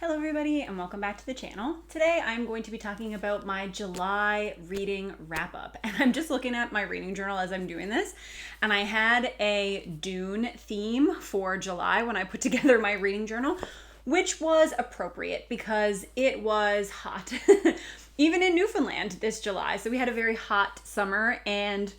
Hello everybody and welcome back to the channel. Today I'm going to be talking about my July reading wrap up. And I'm just looking at my reading journal as I'm doing this. And I had a Dune theme for July when I put together my reading journal, which was appropriate because it was hot. Even in Newfoundland this July. So we had a very hot summer and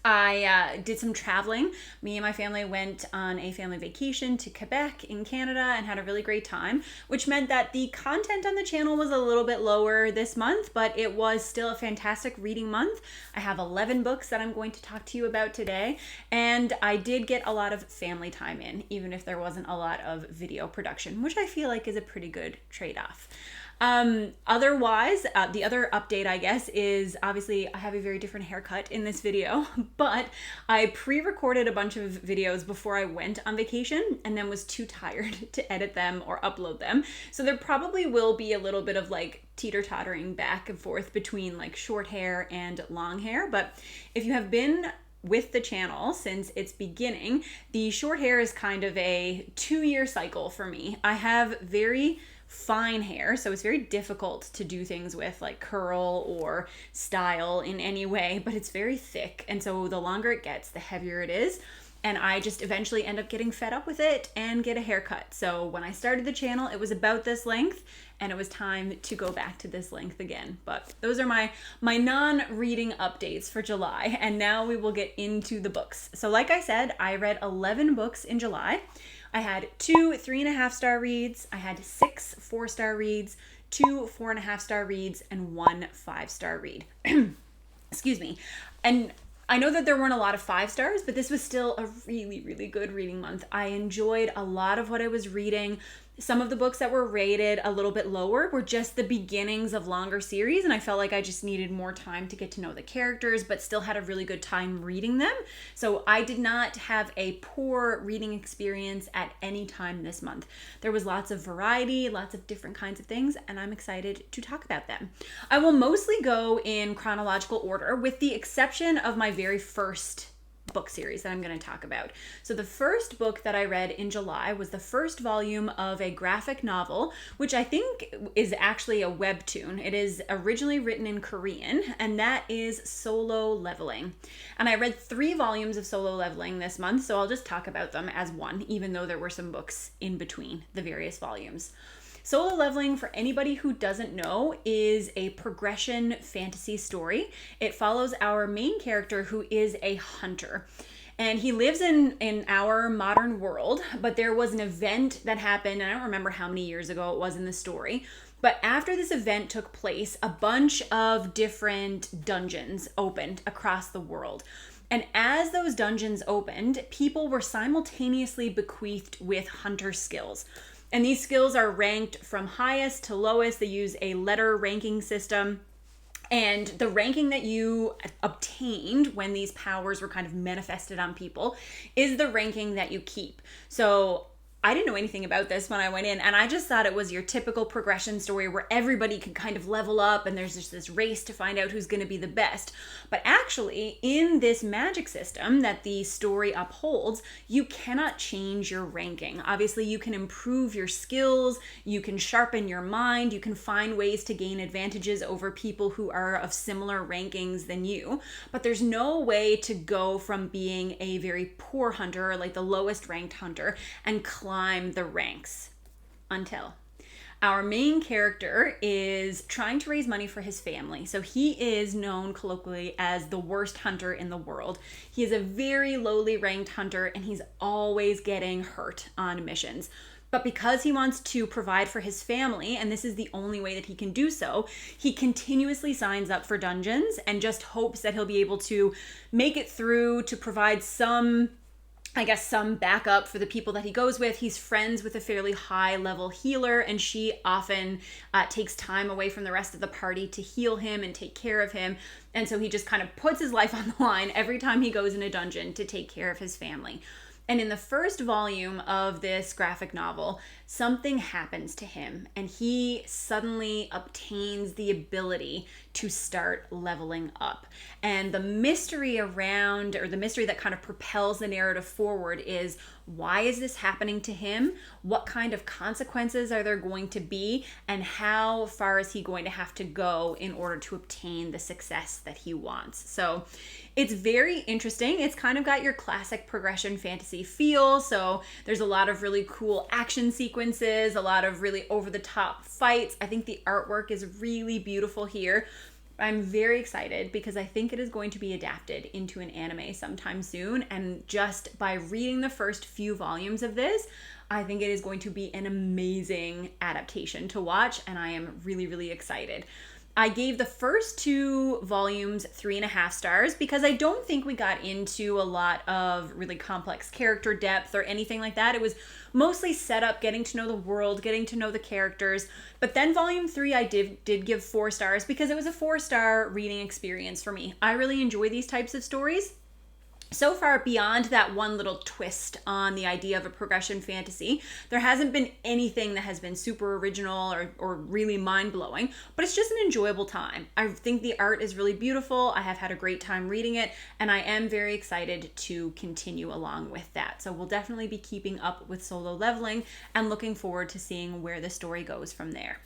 I did some traveling. Me and my family went on a family vacation to Quebec in Canada and had a really great time, which meant that the content on the channel was a little bit lower this month, but it was still a fantastic reading month. I have 11 books that I'm going to talk to you about today, and I did get a lot of family time in, even if there wasn't a lot of video production, which I feel like is a pretty good trade-off. Otherwise, the other update, I guess, is obviously I have a very different haircut in this video, but I pre-recorded a bunch of videos before I went on vacation and then was too tired to edit them or upload them. So there probably will be a little bit of like teeter-tottering back and forth between like short hair and long hair. But if you have been with the channel since its beginning, the short hair is kind of a 2-year cycle for me. I have very fine hair, so it's very difficult to do things with like curl or style in any way, but it's very thick, and so the longer it gets, the heavier it is, and I just eventually end up getting fed up with it and get a haircut. So when I started the channel, it was about this length, and it was time to go back to this length again. But those are my non-reading updates for July, and now we will get into the books. So like I said, I read 11 books in July. I had 2 3.5-star reads, I had 6 4-star reads, 2 4.5-star reads, and 1 5-star read. Excuse me. And I know that there weren't a lot of 5 stars, but this was still a really, really good reading month. I enjoyed a lot of what I was reading. Some of the books that were rated a little bit lower were just the beginnings of longer series, and I felt like I just needed more time to get to know the characters, but still had a really good time reading them. So I did not have a poor reading experience at any time this month. There was lots of variety, lots of different kinds of things, and I'm excited to talk about them. I will mostly go in chronological order, with the exception of my very first book series that I'm going to talk about. So the first book that I read in July was the first volume of a graphic novel, which I think is actually a webtoon. It is originally written in Korean, and that is Solo Leveling. And I read 3 volumes of Solo Leveling this month, so I'll just talk about them as one, even though there were some books in between the various volumes. Solo Leveling, for anybody who doesn't know, is a progression fantasy story. It follows our main character, who is a hunter. And he lives in our modern world, but there was an event that happened, and I don't remember how many years ago it was in the story, but after this event took place, a bunch of different dungeons opened across the world. And as those dungeons opened, people were simultaneously bequeathed with hunter skills. And these skills are ranked from highest to lowest. They use a letter ranking system. And the ranking that you obtained when these powers were kind of manifested on people is the ranking that you keep. So I didn't know anything about this when I went in, and I just thought it was your typical progression story where everybody can kind of level up and there's just this race to find out who's going to be the best. But actually, in this magic system that the story upholds, you cannot change your ranking. Obviously, you can improve your skills, you can sharpen your mind, you can find ways to gain advantages over people who are of similar rankings than you, but there's no way to go from being a very poor hunter, like the lowest ranked hunter, and climb the ranks until our main character is trying to raise money for his family. So he is known colloquially as the worst hunter in the world. He is a very lowly ranked hunter, and he's always getting hurt on missions. But because he wants to provide for his family, and this is the only way that he can do so, he continuously signs up for dungeons and just hopes that he'll be able to make it through to provide some backup for the people that he goes with. He's friends with a fairly high level healer, and she often takes time away from the rest of the party to heal him and take care of him. And so he just kind of puts his life on the line every time he goes in a dungeon to take care of his family. And in the first volume of this graphic novel, something happens to him and he suddenly obtains the ability to start leveling up. And the mystery around, or the mystery that kind of propels the narrative forward, is why is this happening to him? What kind of consequences are there going to be? And how far is he going to have to go in order to obtain the success that he wants? So it's very interesting. It's kind of got your classic progression fantasy feel. So there's a lot of really cool action sequences, a lot of really over-the-top fights. I think the artwork is really beautiful here. I'm very excited because I think it is going to be adapted into an anime sometime soon. And just by reading the first few volumes of this, I think it is going to be an amazing adaptation to watch. And I am really, really excited. I gave the first 2 volumes 3.5 stars because I don't think we got into a lot of really complex character depth or anything like that. It was mostly set up, getting to know the world, getting to know the characters. But then volume 3 I did give 4 stars because it was a 4-star reading experience for me. I really enjoy these types of stories. So far, beyond that one little twist on the idea of a progression fantasy, there hasn't been anything that has been super original or really mind-blowing, but it's just an enjoyable time. I think the art is really beautiful. I have had a great time reading it, and I am very excited to continue along with that. So we'll definitely be keeping up with Solo Leveling and looking forward to seeing where the story goes from there.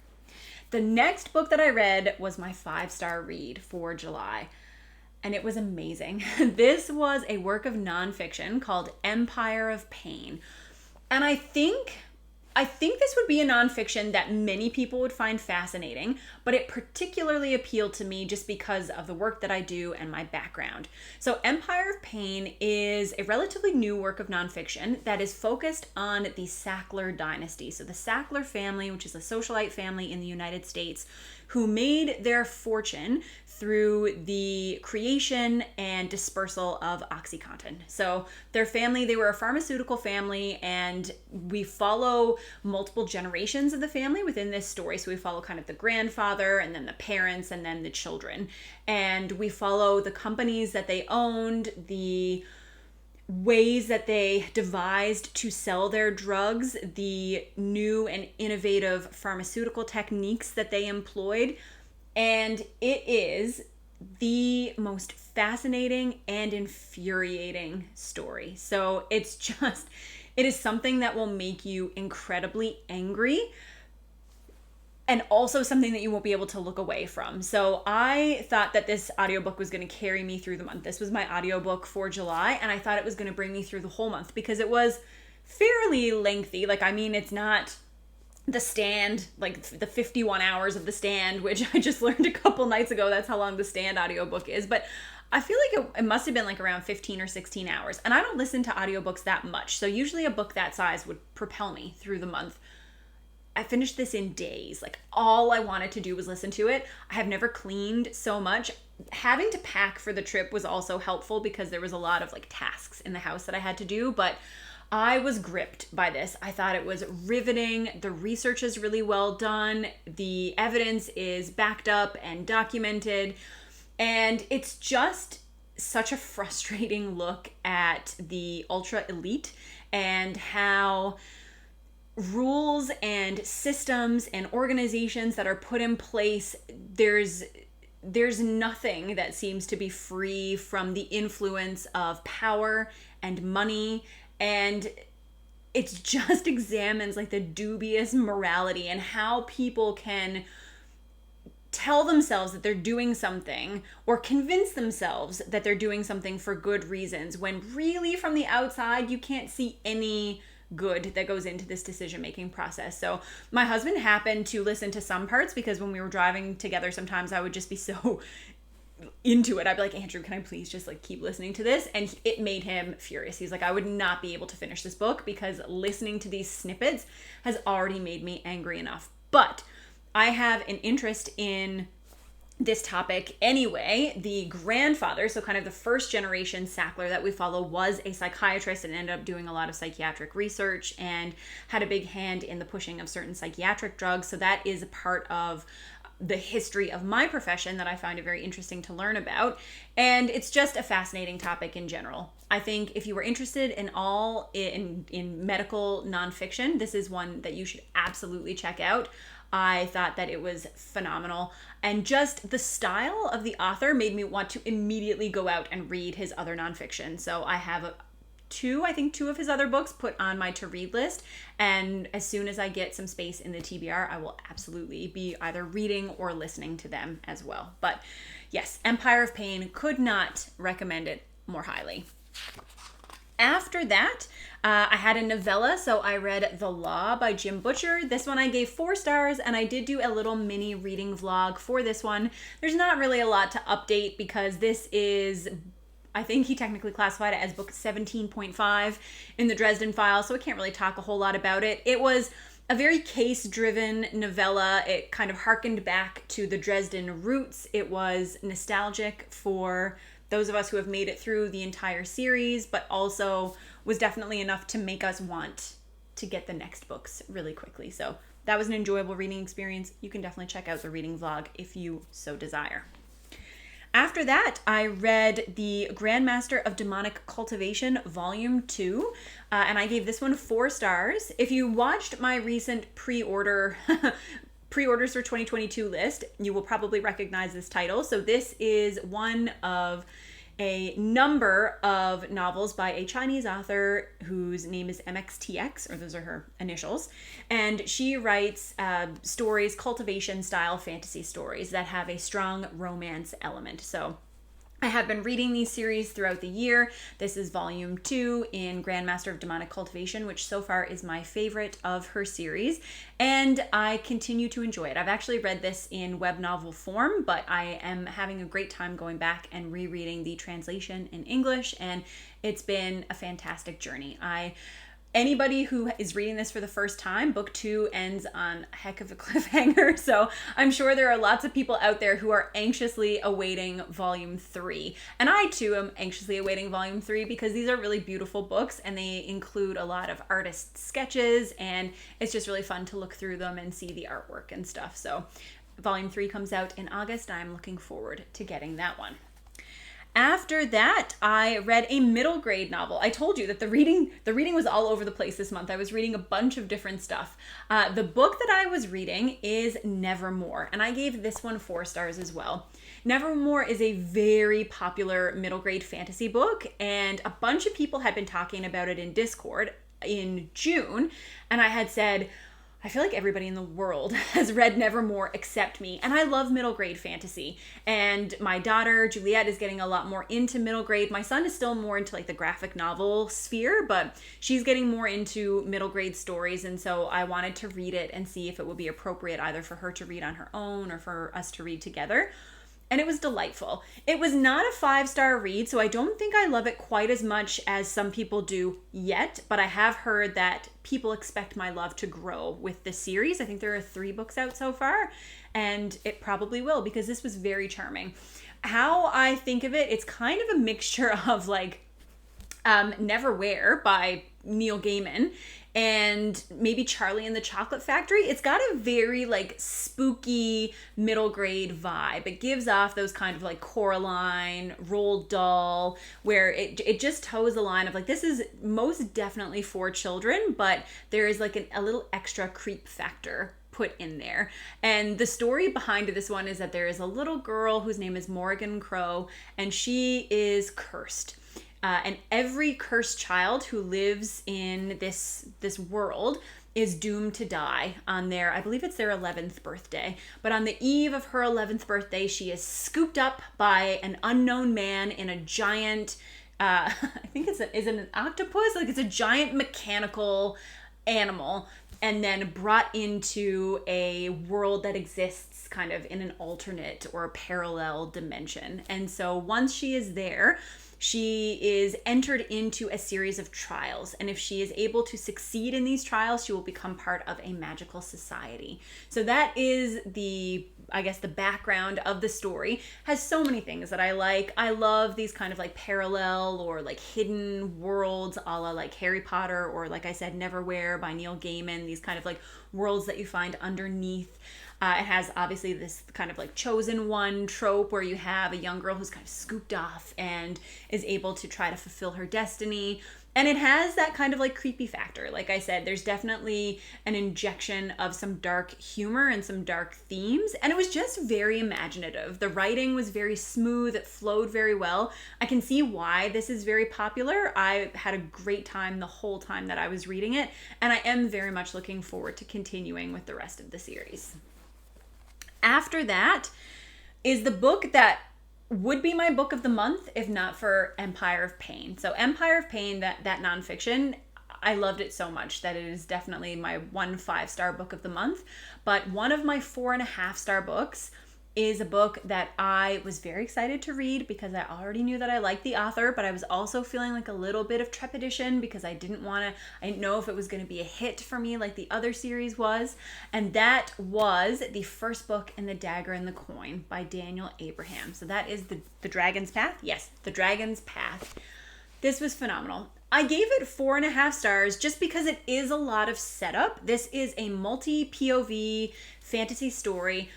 The next book that I read was my 5-star read for July. And it was amazing. This was a work of nonfiction called Empire of Pain. And I think this would be a nonfiction that many people would find fascinating, but it particularly appealed to me just because of the work that I do and my background. So Empire of Pain is a relatively new work of nonfiction that is focused on the Sackler dynasty. So the Sackler family, which is a socialite family in the United States, who made their fortune through the creation and dispersal of OxyContin. So their family, they were a pharmaceutical family, and we follow multiple generations of the family within this story. So we follow kind of the grandfather and then the parents and then the children. And we follow the companies that they owned, the ways that they devised to sell their drugs, the new and innovative pharmaceutical techniques that they employed. And it is the most fascinating and infuriating story. So it is something that will make you incredibly angry, and also something that you won't be able to look away from. So I thought that this audiobook was going to carry me through the month. This was my audiobook for July, and I thought it was going to bring me through the whole month because it was fairly lengthy. It's not The Stand, like the 51 hours of The Stand, which I just learned a couple nights ago. That's how long The Stand audiobook is. But I feel like it must have been like around 15 or 16 hours. And I don't listen to audiobooks that much. So usually a book that size would propel me through the month. I finished this in days. Like, all I wanted to do was listen to it. I have never cleaned so much. Having to pack for the trip was also helpful because there was a lot of like tasks in the house that I had to do, but I was gripped by this. I thought it was riveting. The research is really well done. The evidence is backed up and documented. And it's just such a frustrating look at the ultra elite and how rules and systems and organizations that are put in place, there's nothing that seems to be free from the influence of power and money. And it just examines like the dubious morality and how people can tell themselves that they're doing something or convince themselves that they're doing something for good reasons, when really from the outside you can't see any good that goes into this decision-making process. So my husband happened to listen to some parts because when we were driving together, sometimes I would just be so into it. I'd be like, Andrew, can I please just like keep listening to this? And it made him furious. He's like, I would not be able to finish this book because listening to these snippets has already made me angry enough. But I have an interest in this topic anyway. The grandfather, so kind of the first generation Sackler that we follow, was a psychiatrist and ended up doing a lot of psychiatric research and had a big hand in the pushing of certain psychiatric drugs. So that is a part of the history of my profession that I find it very interesting to learn about. And it's just a fascinating topic in general. I think if you were interested in medical nonfiction, this is one that you should absolutely check out. I thought that it was phenomenal. And just the style of the author made me want to immediately go out and read his other nonfiction. So I have two of his other books put on my to-read list. And as soon as I get some space in the TBR, I will absolutely be either reading or listening to them as well. But yes, Empire of Pain, could not recommend it more highly. After that, I had a novella, so I read The Law by Jim Butcher. This one I gave 4 stars, and I did do a little mini reading vlog for this one. There's not really a lot to update because this is, I think he technically classified it as book 17.5 in the Dresden Files, so I can't really talk a whole lot about it. It was a very case-driven novella. It kind of harkened back to the Dresden roots. It was nostalgic for those of us who have made it through the entire series, but also was definitely enough to make us want to get the next books really quickly. So that was an enjoyable reading experience. You can definitely check out the reading vlog if you so desire. After that, I read the Grandmaster of Demonic Cultivation, Volume 2, and I gave this one 4 stars. If you watched my recent pre-orders for 2022 list, you will probably recognize this title. So this is one of a number of novels by a Chinese author whose name is MXTX, or those are her initials. And she writes stories, Cultivation style fantasy stories that have a strong romance element. So I have been reading these series throughout the year. This is volume 2 in Grandmaster of Demonic Cultivation, which so far is my favorite of her series, and I continue to enjoy it. I've actually read this in web novel form, but I am having a great time going back and rereading the translation in English, and it's been a fantastic journey. Anybody who is reading this for the first time, book 2 ends on a heck of a cliffhanger. So I'm sure there are lots of people out there who are anxiously awaiting volume 3. And I too am anxiously awaiting volume 3 because these are really beautiful books and they include a lot of artist sketches, and it's just really fun to look through them and see the artwork and stuff. So volume 3 comes out in August. I'm looking forward to getting that one. After that, I read a middle grade novel. I told you that the reading was all over the place this month. I was reading a bunch of different stuff. The book that I was reading is Nevermoor, and I gave this one 4 stars as well. Nevermoor is a very popular middle grade fantasy book, and a bunch of people had been talking about it in Discord in June, and I had said, I feel like everybody in the world has read Nevermoor except me, and I love middle grade fantasy. And my daughter, Juliet, is getting a lot more into middle grade. My son is still more into like the graphic novel sphere, but she's getting more into middle grade stories, and so I wanted to read it and see if it would be appropriate either for her to read on her own or for us to read together. And it was delightful. It was not a 5-star read, so I don't think I love it quite as much as some people do yet, but I have heard that people expect my love to grow with this series. I think there are 3 books out so far, and it probably will because this was very charming. How I think of it, it's kind of a mixture of like Neverwhere by Neil Gaiman and maybe Charlie and the Chocolate Factory. It's got a very like spooky middle grade vibe. It gives off those kind of like Coraline, Roald Dahl, where it just toes the line of like, this is most definitely for children, but there is like a little extra creep factor put in there. And the story behind this one is that there is a little girl whose name is Morrigan Crow, and she is cursed. And every cursed child who lives in this world is doomed to die on I believe it's their 11th birthday. But on the eve of her 11th birthday, she is scooped up by an unknown man in a giant, I think is it an octopus? Like it's a giant mechanical animal, and then brought into a world that exists kind of in an alternate or a parallel dimension. And so once she is there, she is entered into a series of trials, and if she is able to succeed in these trials, she will become part of a magical society. So that is the background of the story. Has so many things that I like. I love these kind of like parallel or like hidden worlds, a la like Harry Potter, or like I said, Neverwhere by Neil Gaiman. These kind of like worlds that you find underneath. It has obviously this kind of like chosen one trope where you have a young girl who's kind of scooped off and is able to try to fulfill her destiny. And it has that kind of like creepy factor. Like I said, there's definitely an injection of some dark humor and some dark themes. And it was just very imaginative. The writing was very smooth. It flowed very well. I can see why this is very popular. I had a great time the whole time that I was reading it. And I am very much looking forward to continuing with the rest of the series. After that is the book that would be my book of the month if not for Empire of Pain. So Empire of Pain, that nonfiction, I loved it so much that it is definitely my 1 5-star book of the month. But one of my 4.5-star books is a book that I was very excited to read because I already knew that I liked the author, but I was also feeling like a little bit of trepidation because I didn't know if it was going to be a hit for me like the other series was. And that was the first book in The Dagger and the Coin by Daniel Abraham. So that is the Dragon's Path. Yes, The Dragon's Path. This was phenomenal. I gave it 4.5 stars just because it is a lot of setup. This is a multi-POV fantasy story.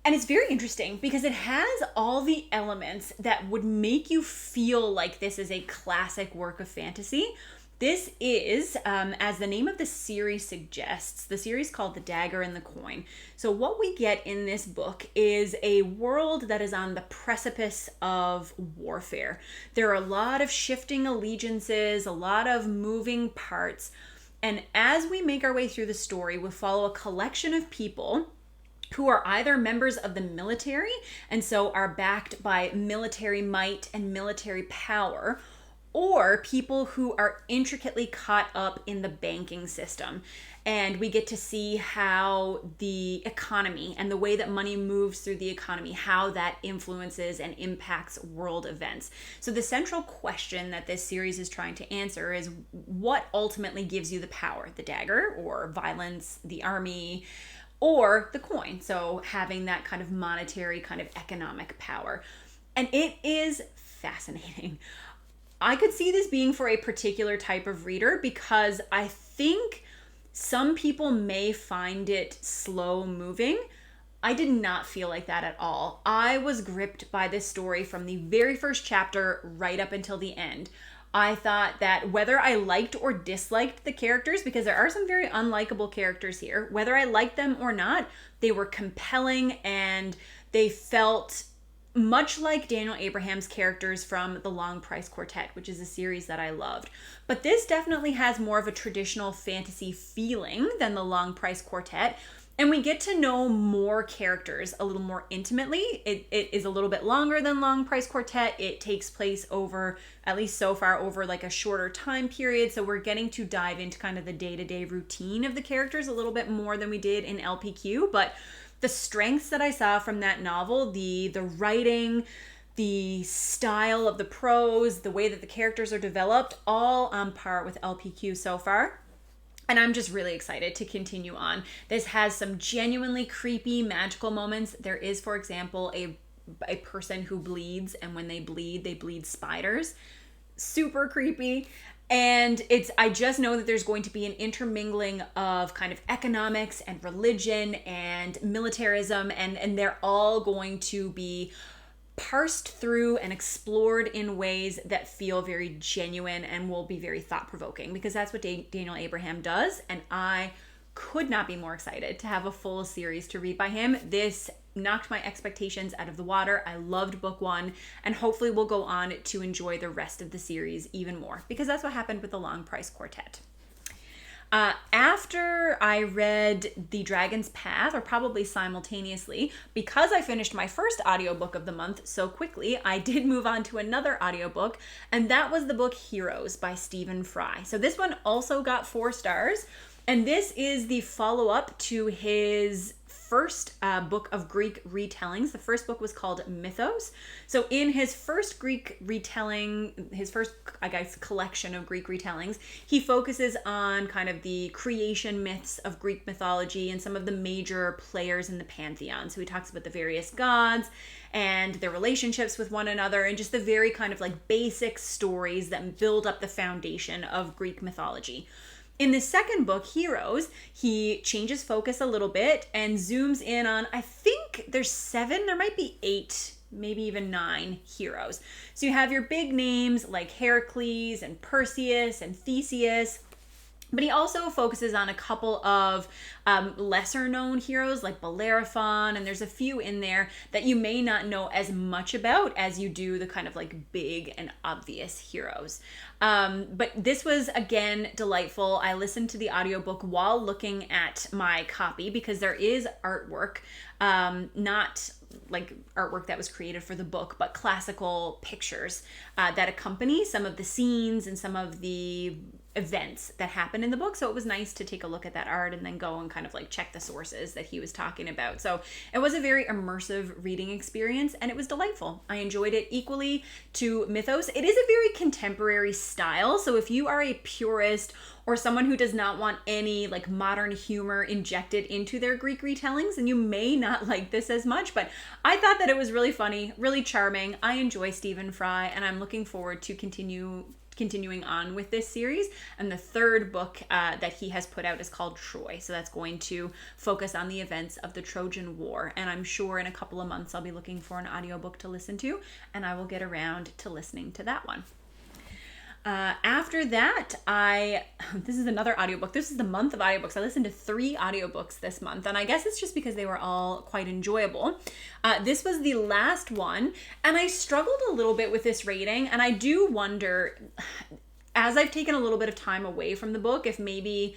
And it's very interesting because it has all the elements that would make you feel like this is a classic work of fantasy. This is, as the name of the series suggests, the series called The Dagger and the Coin. So what we get in this book is a world that is on the precipice of warfare. There are a lot of shifting allegiances, a lot of moving parts. And as we make our way through the story, we'll follow a collection of people who are either members of the military and so are backed by military might and military power, or people who are intricately caught up in the banking system. And we get to see how the economy and the way that money moves through the economy, how that influences and impacts world events. So the central question that this series is trying to answer is what ultimately gives you the power? The dagger, or violence, the army, or the coin, so having that kind of monetary, kind of economic power. And it is fascinating. I could see this being for a particular type of reader because I think some people may find it slow moving. I did not feel like that at all. I was gripped by this story from the very first chapter right up until the end. I thought that whether I liked or disliked the characters, because there are some very unlikable characters here, whether I liked them or not, they were compelling and they felt much like Daniel Abraham's characters from The Long Price Quartet, which is a series that I loved. But this definitely has more of a traditional fantasy feeling than The Long Price Quartet. And we get to know more characters a little more intimately. It is a little bit longer than Long Price Quartet. It takes place over, at least so far, over like a shorter time period. So we're getting to dive into kind of the day-to-day routine of the characters a little bit more than we did in LPQ. But the strengths that I saw from that novel, the writing, the style of the prose, the way that the characters are developed, all on par with LPQ so far. And I'm just really excited to continue on. This has some genuinely creepy, magical moments. There is, for example, a person who bleeds, and when they bleed spiders. Super creepy. And I just know that there's going to be an intermingling of kind of economics and religion and militarism, and they're all going to be parsed through and explored in ways that feel very genuine and will be very thought-provoking, because that's what Daniel Abraham does, and I could not be more excited to have a full series to read by him. This knocked my expectations out of the water. I loved book 1, and hopefully we'll go on to enjoy the rest of the series even more, because that's what happened with The Long Price Quartet. After I read The Dragon's Path, or probably simultaneously, because I finished my first audiobook of the month so quickly, I did move on to another audiobook, and that was the book Heroes by Stephen Fry. So this one also got 4 stars, and this is the follow-up to his first book of Greek retellings. The first book was called Mythos. So in his first Greek retelling, his first, I guess, collection of Greek retellings, he focuses on kind of the creation myths of Greek mythology and some of the major players in the pantheon. So he talks about the various gods and their relationships with one another, and just the very kind of like basic stories that build up the foundation of Greek mythology. In the second book, Heroes, he changes focus a little bit and zooms in on, I think there's 7, there might be 8, maybe even 9 heroes. So you have your big names like Heracles and Perseus and Theseus. But he also focuses on a couple of lesser known heroes like Bellerophon, and there's a few in there that you may not know as much about as you do the kind of like big and obvious heroes. But this was, again, delightful. I listened to the audiobook while looking at my copy because there is artwork, not like artwork that was created for the book, but classical pictures that accompany some of the scenes and some of the events that happen in the book. So it was nice to take a look at that art and then go and kind of like check the sources that he was talking about. So it was a very immersive reading experience and it was delightful. I enjoyed it equally to Mythos. It is a very contemporary style. So if you are a purist or someone who does not want any like modern humor injected into their Greek retellings, and you may not like this as much, but I thought that it was really funny, really charming. I enjoy Stephen Fry and I'm looking forward to continuing on with this series. And the third book that he has put out is called Troy. So that's going to focus on the events of the Trojan War. And I'm sure in a couple of months I'll be looking for an audiobook to listen to, and I will get around to listening to that one. After that, this is another audiobook. This is the month of audiobooks. I listened to 3 audiobooks this month, and I guess it's just because they were all quite enjoyable. This was the last one, and I struggled a little bit with this rating, and I do wonder, as I've taken a little bit of time away from the book, if maybe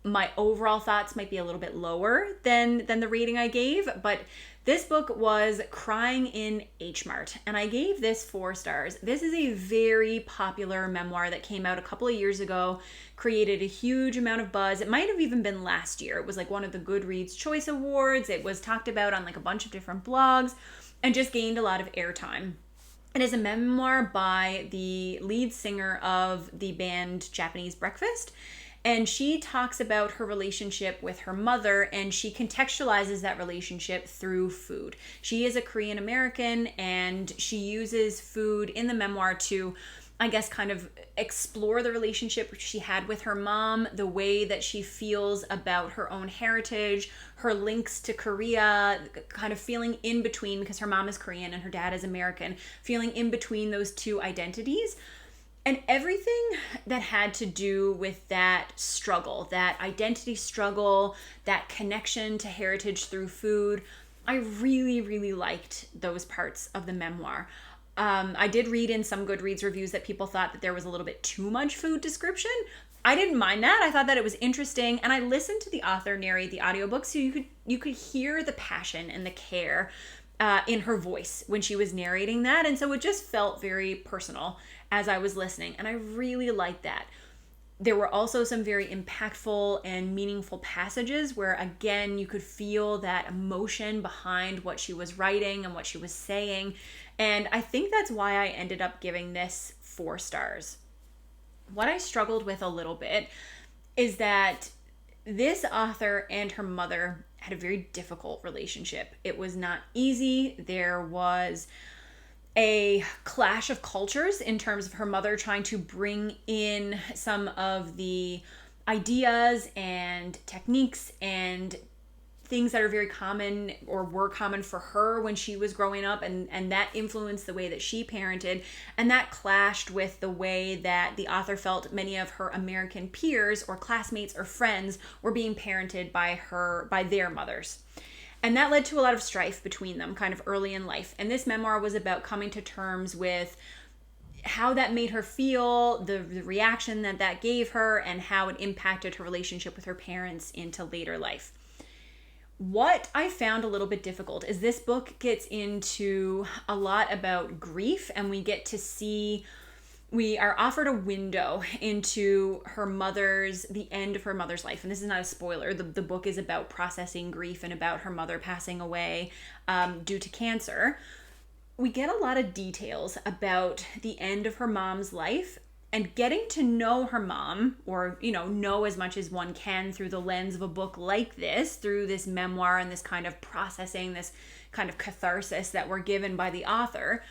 my overall thoughts might be a little bit lower than the rating I gave. But this book was Crying in H Mart, and I gave this 4 stars. This is a very popular memoir that came out a couple of years ago, created a huge amount of buzz. It might have even been last year. It was like one of the Goodreads Choice Awards. It was talked about on like a bunch of different blogs and just gained a lot of airtime. It is a memoir by the lead singer of the band Japanese Breakfast. And she talks about her relationship with her mother, and she contextualizes that relationship through food. She is a Korean American, and she uses food in the memoir to, I guess, kind of explore the relationship she had with her mom, the way that she feels about her own heritage, her links to Korea, kind of feeling in between, because her mom is Korean and her dad is American, feeling in between those two identities. And everything that had to do with that struggle, that identity struggle, that connection to heritage through food, I really, really liked those parts of the memoir. I did read in some Goodreads reviews that people thought that there was a little bit too much food description. I didn't mind that. I thought that it was interesting, and I listened to the author narrate the audiobook, so you could hear the passion and the care in her voice when she was narrating that, and so it just felt very personal as I was listening, and I really liked that. There were also some very impactful and meaningful passages where, again, you could feel that emotion behind what she was writing and what she was saying, and I think that's why I ended up giving this 4 stars. What I struggled with a little bit is that this author and her mother had a very difficult relationship. It was not easy. There was a clash of cultures in terms of her mother trying to bring in some of the ideas and techniques and things that are very common or were common for her when she was growing up, and that influenced the way that she parented, and that clashed with the way that the author felt many of her American peers or classmates or friends were being parented by their mothers. And that led to a lot of strife between them kind of early in life. And this memoir was about coming to terms with how that made her feel, the reaction that gave her, and how it impacted her relationship with her parents into later life. What I found a little bit difficult is this book gets into a lot about grief, and we are offered a window into the end of her mother's life. And this is not a spoiler. The book is about processing grief and about her mother passing away due to cancer. We get a lot of details about the end of her mom's life, and getting to know her mom, or, know as much as one can through the lens of a book like this, through this memoir and this kind of processing, this kind of catharsis that we're given by the author.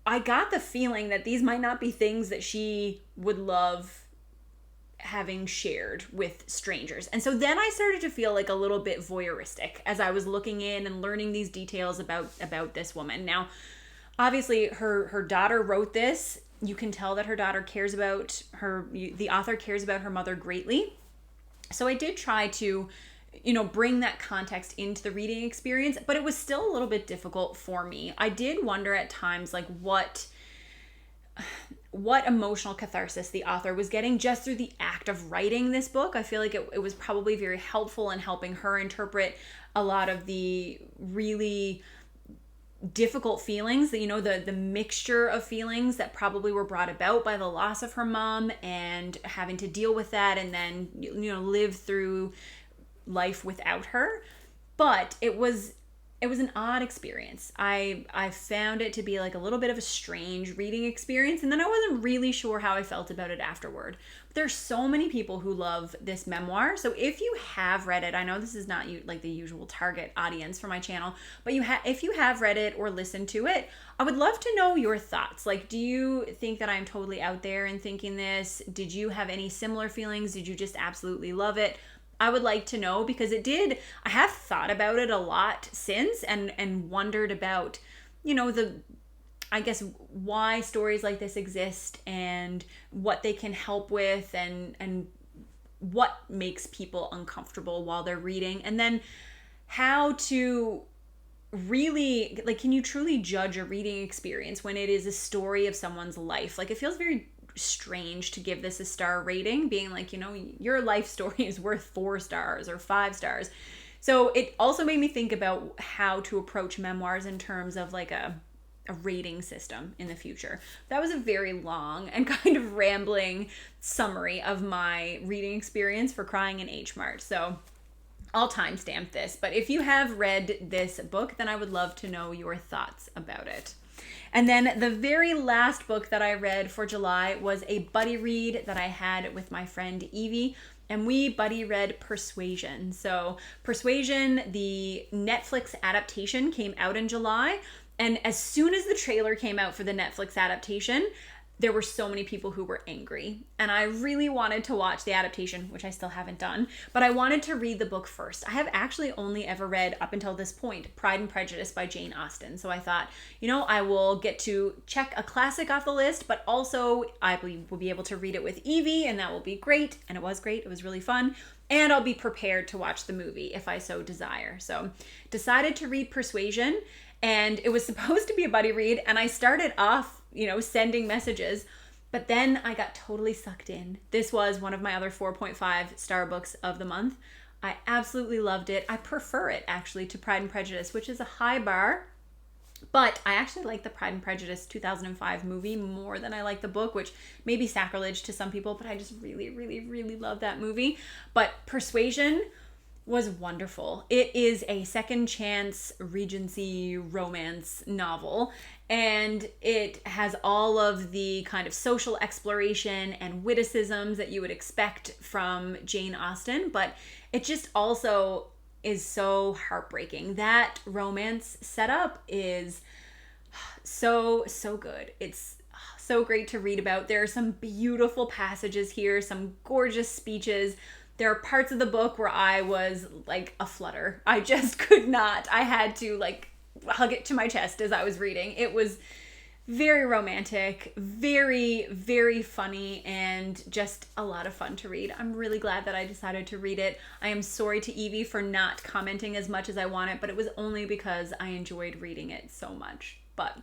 I got the feeling that these might not be things that she would love having shared with strangers. And so then I started to feel like a little bit voyeuristic as I was looking in and learning these details about this woman. Now, obviously her daughter wrote this. You can tell that her daughter cares about her, the author cares about her mother greatly. So I did try to, bring that context into the reading experience, but it was still a little bit difficult for me. I did wonder at times, like, what emotional catharsis the author was getting just through the act of writing this book. I feel like it was probably very helpful in helping her interpret a lot of the really difficult feelings that, the mixture of feelings that probably were brought about by the loss of her mom and having to deal with that and then, live through life without her. But it was an odd experience. I found it to be like a little bit of a strange reading experience, and then I wasn't really sure how I felt about it afterward. But there's so many people who love this memoir, so if you have read it, I know this is not like the usual target audience for my channel, but if you have read it or listened to it, I would love to know your thoughts. Like, do you think that I'm totally out there in thinking this? Did you have any similar feelings? Did you just absolutely love it? I would like to know, because I have thought about it a lot since and wondered about, I guess, why stories like this exist and what they can help with and what makes people uncomfortable while they're reading. And then how to really, like, can you truly judge a reading experience when it is a story of someone's life? Like, it feels very strange to give this a star rating, being like, your life story is worth 4 stars or 5 stars. So it also made me think about how to approach memoirs in terms of like a rating system in the future. That was a very long and kind of rambling summary of my reading experience for Crying in H Mart. So I'll timestamp this, but if you have read this book, then I would love to know your thoughts about it. And then the very last book that I read for July was a buddy read that I had with my friend Evie, and we buddy read Persuasion. So Persuasion, the Netflix adaptation, came out in July, and as soon as the trailer came out for the Netflix adaptation, there were so many people who were angry. And I really wanted to watch the adaptation, which I still haven't done, but I wanted to read the book first. I have actually only ever read, up until this point, Pride and Prejudice by Jane Austen. So I thought, I will get to check a classic off the list, but also I will be able to read it with Evie, and that will be great. And it was great. It was really fun. And I'll be prepared to watch the movie if I so desire. So decided to read Persuasion, and it was supposed to be a buddy read, and I started off sending messages, but then I got totally sucked in. This was one of my other 4.5 star books of the month. I absolutely loved it. I prefer it actually to Pride and Prejudice, which is a high bar, but I actually like the Pride and Prejudice 2005 movie more than I like the book, which may be sacrilege to some people, but I just really, really, really love that movie. But Persuasion was wonderful. It is a second chance Regency romance novel, and it has all of the kind of social exploration and witticisms that you would expect from Jane Austen, but it just also is so heartbreaking. That romance setup is so good. It's so great to read about. There are some beautiful passages here, some gorgeous speeches. There are parts of the book where I was like a flutter. I just could not. I had to like hug it to my chest as I was reading. It was very romantic, very, very funny, and just a lot of fun to read. I'm really glad that I decided to read it. I am sorry to Evie for not commenting as much as I wanted, but it was only because I enjoyed reading it so much. But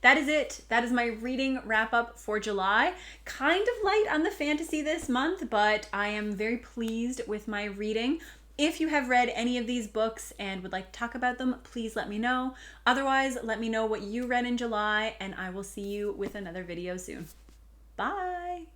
that is it. That is my reading wrap up for July. Kind of light on the fantasy this month, but I am very pleased with my reading. If you have read any of these books and would like to talk about them, please let me know. Otherwise, let me know what you read in July, and I will see you with another video soon. Bye!